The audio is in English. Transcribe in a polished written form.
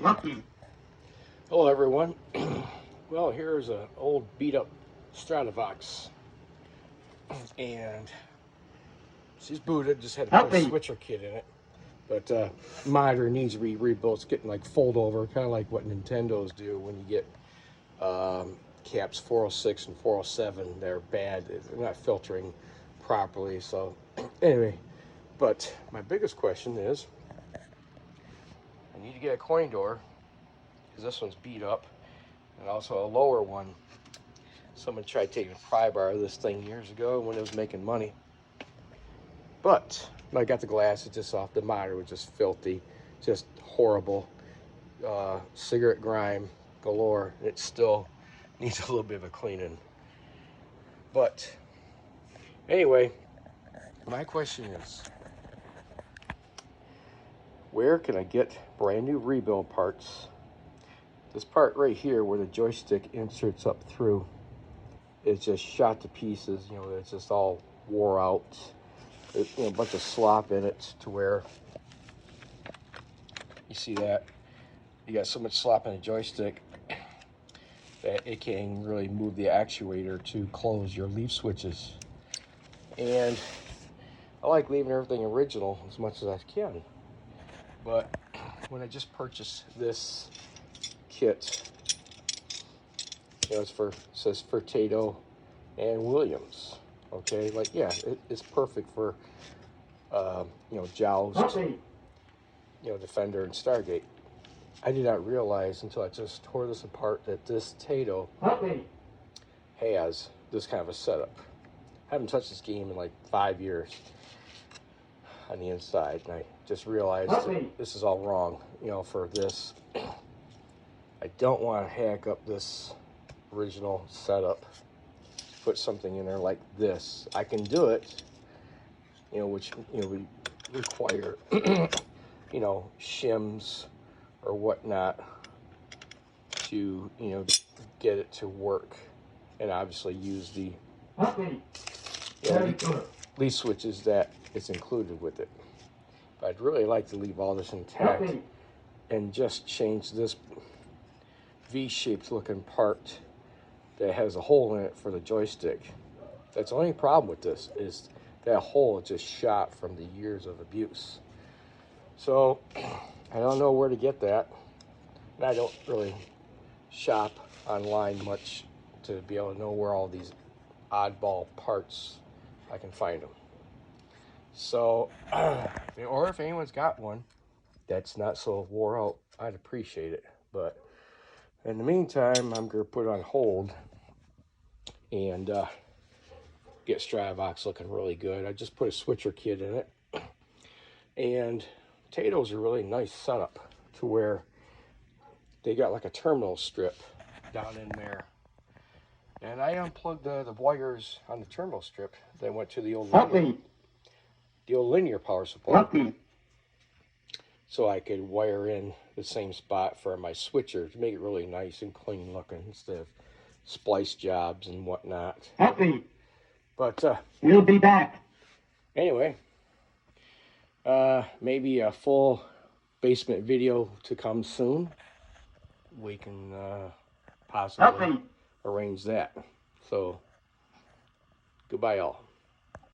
Lucky. Hello everyone. Well, here's an old beat up Stratovox, and she's booted, just had to put a switcher kit in it, but monitor needs to be rebuilt. It's getting like fold over, kind of like what Nintendo's do when you get caps 406 and 407. They're bad, they're not filtering properly. So anyway, but my biggest question is I need to get a coin door because this one's beat up, and also a lower one. Someone tried taking a pry bar of this thing years ago when it was making money. But when I got the glasses just off, the monitor was just filthy, just horrible. Cigarette grime galore. It still needs a little bit of a cleaning. But anyway, my question is, where can I get brand new rebuild parts? This part right here where the joystick inserts up through is just shot to pieces. You know, it's just all wore out. There's, you know, a bunch of slop in it to where you see that you got so much slop in the joystick that it can't really move the actuator to close your leaf switches. And I like leaving everything original as much as I can, but when I just purchased this kit, you know, it says for Taito and Williams. Okay, like, yeah, it's perfect for you know, Joust, you know, Defender and Stargate. I did not realize until I just tore this apart that this Taito has this kind of a setup. I haven't touched this game in like 5 years on the inside, and I just realized that this is all wrong, you know, for this. I don't want to hack up this original setup, put something in there like this. I can do it, you know, which, you know, we require you know, shims or whatnot to, you know, get it to work, and obviously use the leaf switches that it's included with it. But I'd really like to leave all this intact and just change this V-shaped looking part that has a hole in it for the joystick. That's the only problem with this, is that hole is just shot from the years of abuse. So I don't know where to get that, and I don't really shop online much to be able to know where all these oddball parts I can find them. So or if anyone's got one that's not so wore out, I'd appreciate it. But in the meantime, I'm gonna put it on hold and get Stratovox looking really good. I just put a switcher kit in it, and Taito's a really nice setup to where they got like a terminal strip down in there, and I unplugged the wires on the terminal strip. They went to the old linear power supply, so I could wire in the same spot for my switcher to make it really nice and clean looking instead of splice jobs and whatnot. But We'll be back. Anyway, maybe a full basement video to come soon. We can possibly arrange that. So goodbye all.